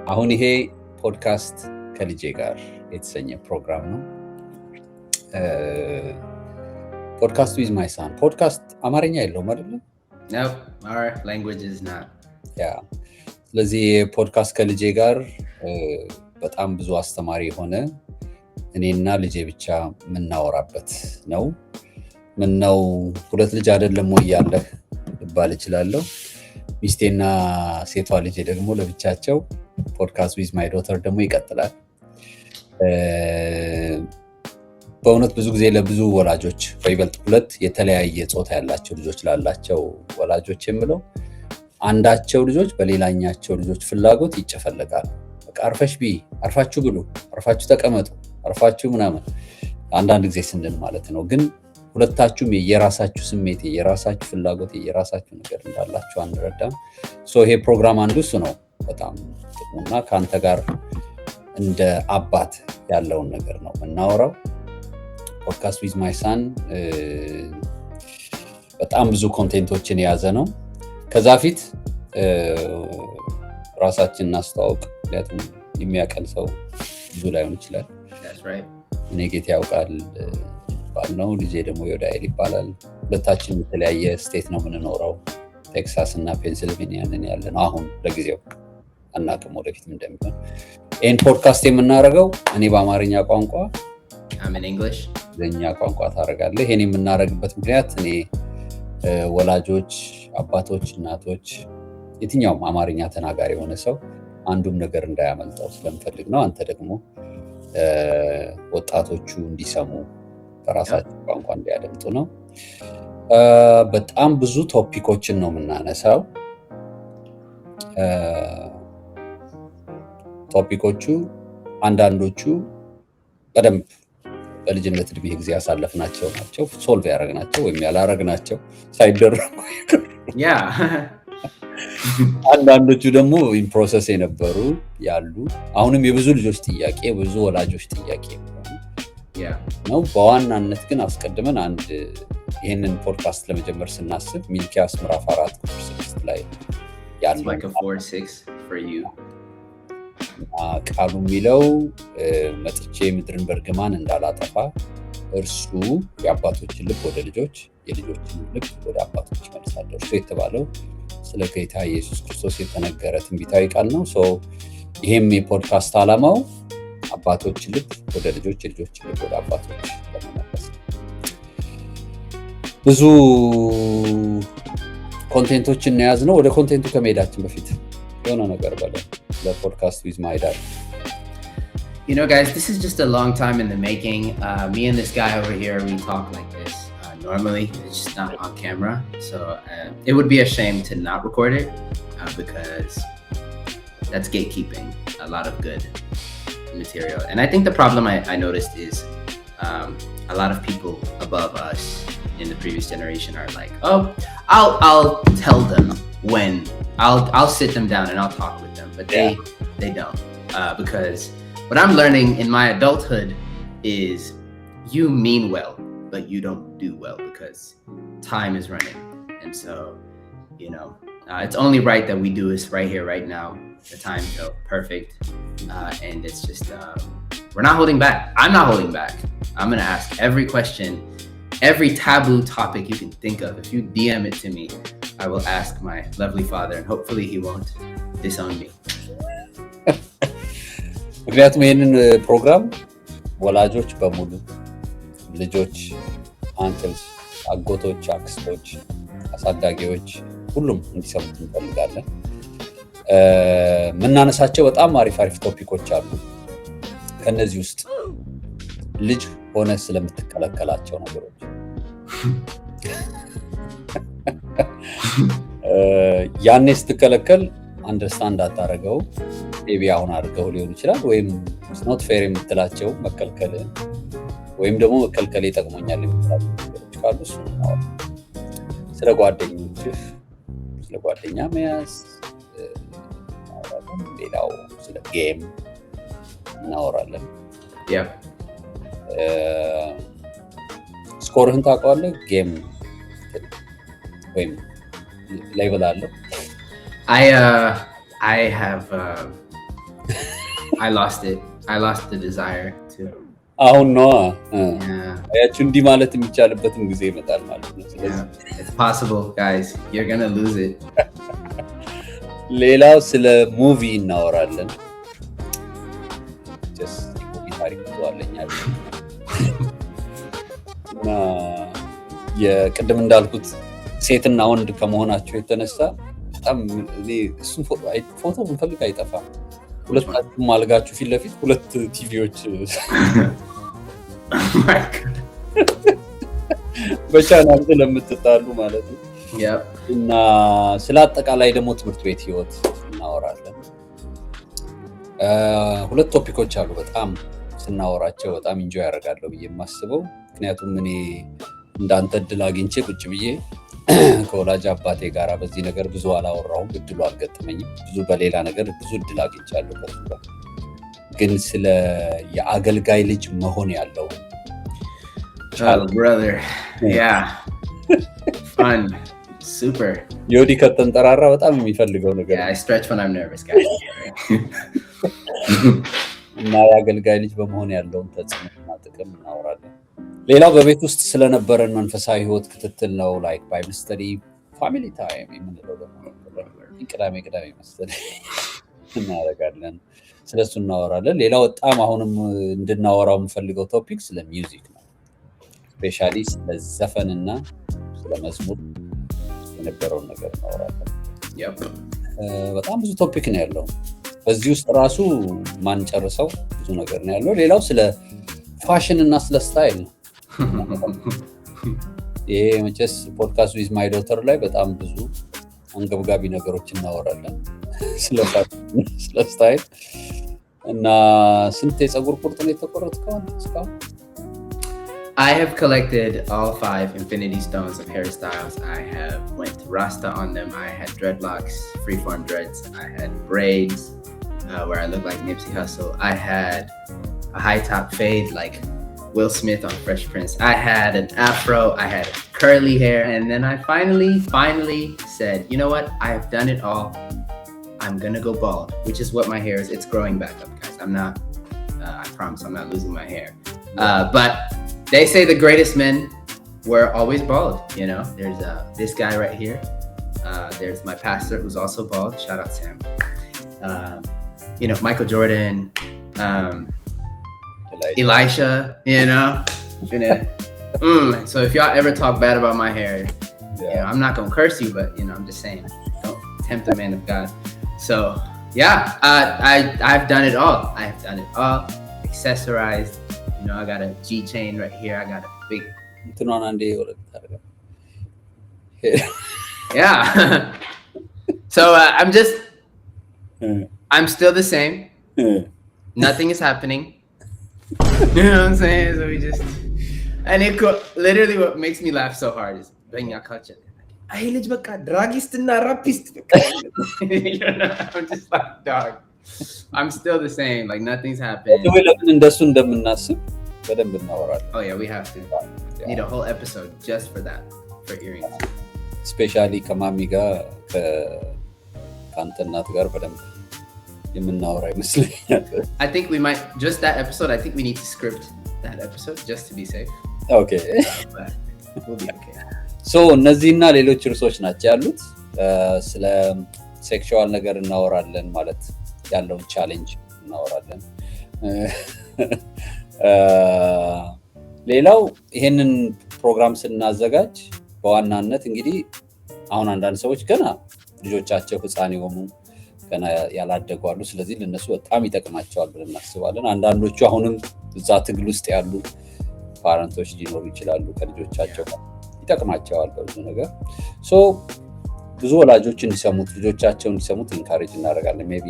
አሁን ይሄ ፖድካስት ከልጄ ጋር የተሰኘ ፕሮግራም ነው። ፖድካስት ዊዝ ማይ ሳን። ፖድካስት አማርኛ የለውም አይደል? No, our language is not. ስለዚህ ፖድካስት ከልጄ ጋር በጣም ብዙ አስተማሪ የሆነ እኔና ልጄ ብቻ የምናወራበት ነው። ምነው ሁለት ልጅ አይደለም ወይ ያለህ ልባል እችላለሁ። ሚስቴና ሴቷ ልጄ ደግሞ ለብቻቸው ፖድካስት ዊዝ ማይ ዶተር ደግሞ ይቀጥላል። በእውነት ብዙ ጊዜ ለብዙ ወላጆች በይበልጥ ሁለት የተለያየ ጾታ ያላቸው ልጆች ላላቸው ወላጆች የምለው አንዳቸው ልጆች በሌላኛቸው ልጆች ፍላጎት ይጨፈለቃሉ። በቃ አርፈሽ ቢ፣ አርፋችሁ ብሉ፣ አርፋችሁ ተቀመጡ፣ አርፋችሁ ምናምን አንዳንድ ጊዜ ስንል ማለት ነው። ግን ሁለታችሁም የራሳችሁ ስሜት፣ የራሳችሁ ፍላጎት፣ የራሳችሁ ነገር እንዳላችሁ አንረዳም። ይሄ ፕሮግራም አንዱ እሱ ነው በጣም ጥቅሙና ከአንተ ጋር እንደ አባት ያለውን ነገር ነው የምናወራው። ፖድካስት ዊዝ ማይ ሳን በጣም ብዙ ኮንቴንቶችን የያዘ ነው። ከዛ ፊት ራሳችን እናስተዋውቅ፣ ምክንያቱም የሚያቀል ሰው ብዙ ላይሆን ይችላል። እኔ ጌታ ያውቃል ባል ነው፣ ልጄ ደግሞ ዮዳኤል ይባላል። ሁለታችን የተለያየ ስቴት ነው የምንኖረው፣ ቴክሳስ እና ፔንሲልቬኒያን ያለ ነው። አሁን ለጊዜው አናውቅም ወደፊትም እንደሚሆን። ይህን ፖድካስት የምናደርገው እኔ በአማርኛ ቋንቋ በእኛ ቋንቋ ታደርጋለህ። ይሄን የምናደርግበት ምክንያት እኔ ወላጆች፣ አባቶች፣ እናቶች፣ የትኛውም አማርኛ ተናጋሪ የሆነ ሰው አንዱም ነገር እንዳያመልጠው ስለምፈልግ ነው። አንተ ደግሞ ወጣቶቹ እንዲሰሙ በራሳቸው ቋንቋ እንዲያደምጡ ነው። በጣም ብዙ ቶፒኮችን ነው የምናነሳው። ቶፒኮቹ አንዳንዶቹ በደንብ በልጅነት እድሜ ጊዜ ያሳለፍናቸው ናቸው፣ ሶልቭ ያደረግናቸው ወይም ያላረግናቸው ሳይደረጉ አንዳንዶቹ ደግሞ ኢን ፕሮሰስ የነበሩ ያሉ አሁንም የብዙ ልጆች ጥያቄ፣ የብዙ ወላጆች ጥያቄ ነው። በዋናነት ግን አስቀድመን ይህንን ፖድካስት ለመጀመር ስናስብ ሚልኪያስ ምዕራፍ 4:6 ላይ ያለው ቃሉ የሚለው መጥቼ ምድርን በእርግማን እንዳላጠፋ እርሱ የአባቶችን ልብ ወደ ልጆች፣ የልጆችን ልብ ወደ አባቶች ይመልሳል። እርሱ የተባለው ስለ ጌታ ኢየሱስ ክርስቶስ የተነገረ ትንቢታዊ ቃል ነው። ይሄም የፖድካስት ዓላማው አባቶችን ልብ ወደ ልጆች፣ የልጆችን ልብ ወደ አባቶች ለመመለስ ነው። ብዙ ኮንቴንቶችን የያዝ ነው። ወደ ኮንቴንቱ ከመሄዳችን በፊት የሆነ ነገር በለው ለፖድካስት ዊዝ ማይ ዳድ። You know, guys, this is just a long time in the making. Me and this guy over here, we talk like this. Normally, it's just not on camera. So it would be a shame to not record it because that's gatekeeping a lot of good material. And I think the problem I noticed is a lot of people above us in the previous generation are like, oh, I'll tell them when. I'll sit them down and I'll talk with them, but they don't because what I'm learning in my adulthood is you mean well, but you don't do well because time is running. And so, you know, it's only right that we do this right here, right now. The time's perfect. And it's just, we're not holding back. I'm not holding back. I'm going to ask every question, every taboo topic you can think of. If you DM it to me, I will ask my lovely father and hopefully he won't disown me. ምክንያቱም ይህንን ፕሮግራም ወላጆች በሙሉ ልጆች፣ አንክልስ፣ አጎቶች፣ አክስቶች፣ አሳዳጊዎች ሁሉም እንዲሰሙት እንፈልጋለን። የምናነሳቸው በጣም አሪፍ ቶፒኮች አሉ። ከነዚህ ውስጥ ልጅ ሆነ ስለምትከለከላቸው ነገሮች ያኔ ስትከለከል አንደርስታንድ አታረገው ቢ አሁን አድርገው ሊሆን ይችላል። ወይም ኖት ፌር የምትላቸው መከልከል ወይም ደግሞ መከልከል ይጠቅሞኛል የምትላቸው ነገሮች ካሉ እሱ እናወራ። ስለ ጓደኞችህ፣ ስለ ጓደኛ መያዝ እናወራለን። ሌላው ስለ ጌም እናወራለን። ስኮርህን ታውቀዋለህ? ጌም ወይም ሌቭል አለው? I have I lost it. I lost the desire to. አሁን ነዋ Yeah, አያችሁ እንዲህ ማለት የሚቻልበትም ጊዜ ይመጣል ማለት ነው። ስለዚህ yeah. It's possible, guys. You're gonna lose it. ሌላው ስለ ሙቪ እናወራለን። ጀስት ሙቪ ታሪክ ብዙ አለኝ አይደል? እና የቅድም እንዳልኩት ሴትና ወንድ ከመሆናቸው የተነሳ በጣም እኔ እሱን ፎቶ ብንፈልግ አይጠፋም። ሁለታችሁም አልጋችሁ ፊት ለፊት ሁለት ቲቪዎች Oh my God. በቻናል ስለምትጣሉ ማለት ነው። Yep. እና ስለ አጠቃላይ ደግሞ ትምህርት ቤት ህይወት እናወራለን። ሁለት ቶፒኮች አሉ በጣም ስናወራቸው በጣም ኢንጆይ ያደርጋለሁ ብዬ የማስበው። ምክንያቱም እኔ እንዳንተ እድል አግኝቼ ቁጭ ብዬ ከወላጅ አባቴ ጋር በዚህ ነገር ብዙ አላወራሁም፣ እድሉ አልገጠመኝም። ብዙ በሌላ ነገር ብዙ እድል አግኝቻለሁ ከሱ ጋር። ግን ስለ የአገልጋይ ልጅ መሆን ያለው Oh, brother. Yeah. Fun. Super. ዮዲ ከተንጠራራ በጣም የሚፈልገው ነገር Yeah, I stretch when I'm nervous, guys. እና የአገልጋይ ልጅ በመሆን ያለውን ተጽዕኖና ጥቅም እናወራለን። ሌላው በቤት ውስጥ ስለነበረን መንፈሳዊ ህይወት ክትትል ነው። ላይክ ባይብል ስተዲ፣ ፋሚሊ ታይም የምንለው ደግሞ ቅዳሜ መሰለኝ እናደርጋለን። ስለሱ እናወራለን። ሌላው በጣም አሁንም እንድናወራው የምፈልገው ቶፒክ ስለ ሚውዚክ ነው። ስፔሻሊ ስለ ዘፈንና ስለ መዝሙር የነበረውን ነገር እናወራለን። Yep. በጣም ብዙ ቶፒክ ነው ያለው። በዚህ ውስጥ ራሱ ማንጨርሰው ብዙ ነገር ነው ያለው። ሌላው ስለ ፋሽን እና ስለ ስታይል ነው። ይሄ መቼስ ፖድካስት ዊዝ ማይ ዶተር ላይ በጣም ብዙ አንገብጋቢ ነገሮች እናወራለን ስለ ፋሽን፣ ስለ ስታይል እና ስንት የፀጉር ቁርጥ ነው የተቆረጥከው እስካሁን? I have collected all 5 infinity stones of hairstyles. I have went Rasta on them. I had dreadlocks, freeform dreads. I had braids where I look like Nipsey Hussle. I had a high top fade like Will Smith on Fresh Prince. I had an afro. I had curly hair. And then I finally said, you know what? I have done it all. I'm gonna go bald, which is what my hair is. It's growing back up, guys. I'm not, I promise I'm not losing my hair. But they say the greatest men were always bald, you know. There's this guy right here. There's my pastor who's also bald. Shout out to him. You know, Michael Jordan, Elisha, you know. So if y'all ever talk bad about my hair, you know, I'm not gonna curse you, but you know, I'm just saying, don't tempt the man of God. So yeah, I've done it all. I've done it all, accessorized. You know, I got a G chain right here. I got a big. Yeah. So I'm still the same. Nothing is happening. You know what I'm saying? So we just, and literally what makes me laugh so hard is bring your culture. I hate baka dragist na rapist. You know, I'm just like, dog. I'm still the same. Like nothing's happening. እንደሱ እንደምናስብ በደንብ እናወራለን። Oh yeah, we have to. Need a whole episode just for that, for earrings. ስፔሻሊ ከማሚ ጋር ከአንተ እናት ጋር በደንብ የምናወራ ይመስለኛል። I think we might, just that episode, I think we need to script that episode just to be safe. Okay. But we'll be okay. So እነዚህና ሌሎች ርዕሶች ናቸው ያሉት። ስለ ሴክሹዋል ነገር እናወራለን፣ ማለት ያለውን ቻሌንጅ እናወራለን። ሌላው ይሄንን ፕሮግራም ስናዘጋጅ በዋናነት እንግዲህ አሁን አንዳንድ ሰዎች ገና ልጆቻቸው ህፃን የሆኑ ገና ያላደጉ አሉ። ስለዚህ ለነሱ በጣም ይጠቅማቸዋል ብለን እናስባለን። አንዳንዶቹ አሁንም እዛ ትግል ውስጥ ያሉ ፓረንቶች ሊኖሩ ይችላሉ። ከልጆቻቸው ይጠቅማቸዋል በብዙ ነገር። ሶ ብዙ ወላጆች እንዲሰሙት፣ ልጆቻቸው እንዲሰሙት ኢንካሬጅ እናደርጋለን። ሜቢ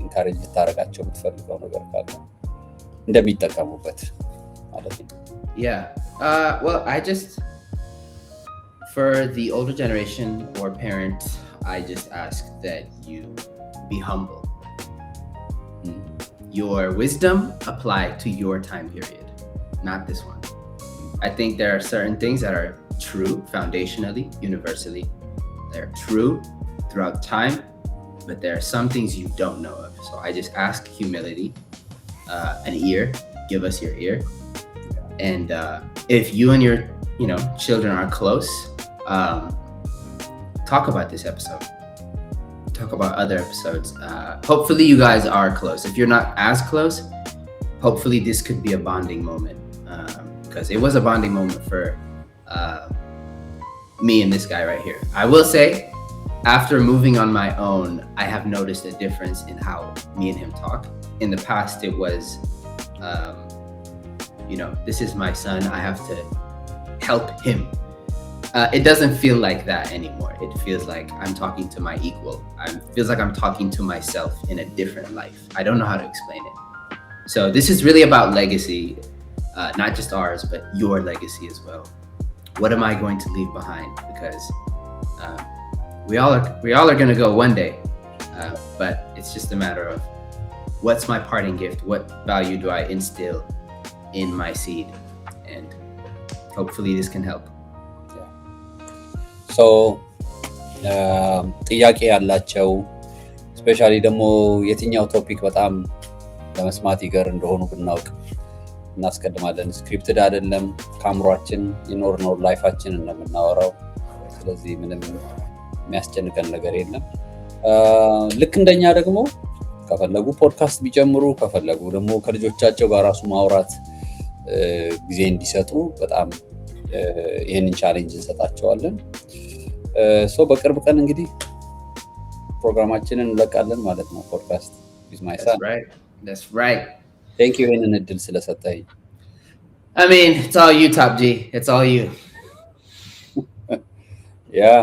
ኢንካሬጅ ልታደርጋቸው የምትፈልገው ነገር ካለ እንደሚጠቀሙበት ማለት ነው። Yeah. Well, I just, for the older generation or parents, I just ask that you be humble. Your wisdom apply to your time period, not this one. I think there are certain things that are true foundationally, universally. They're true throughout time, but there are some things you don't know of. So I just ask humility, an ear, give us your ear. And if you and your children are close, talk about this episode. Talk about other episodes. Hopefully you guys are close. If you're not as close, hopefully this could be a bonding moment, because it was a bonding moment for me and this guy right here. I will say, after moving on my own, I have noticed a difference in how me and him talk. In the past, it was, this is my son, I have to help him. It doesn't feel like that anymore. It feels like I'm talking to my equal. It feels like I'm talking to myself in a different life. I don't know how to explain it. So this is really about legacy, not just ours, but your legacy as well. What am I going to leave behind? Because we all are going to go one day, but it's just a matter of what's my parting gift? What value do I instill in my seed? And hopefully this can help. So ጥያቄ ያላቸው ስፔሻሊ ደግሞ የትኛው ቶፒክ በጣም ለመስማት ይገር እንደሆኑ ብናውቅ እናስቀድማለን። ስክሪፕትድ አይደለም፣ ካምሯችን የኖርነው ላይፋችን እንደምናወራው። ስለዚህ ምንም የሚያስጨንቀን ነገር የለም። ልክ እንደኛ ደግሞ ከፈለጉ ፖድካስት ቢጀምሩ፣ ከፈለጉ ደግሞ ከልጆቻቸው ጋር ራሱ ማውራት ጊዜ እንዲሰጡ በጣም ይህንን ቻሌንጅ እንሰጣቸዋለን። በቅርብ ቀን እንግዲህ ፕሮግራማችንን እንለቃለን ማለት ነው። ፖድካስት with my son. That's right. Thank you ይህንን እድል ስለሰጠኝ። I mean, it's all you, Top G. It's all you. Yeah.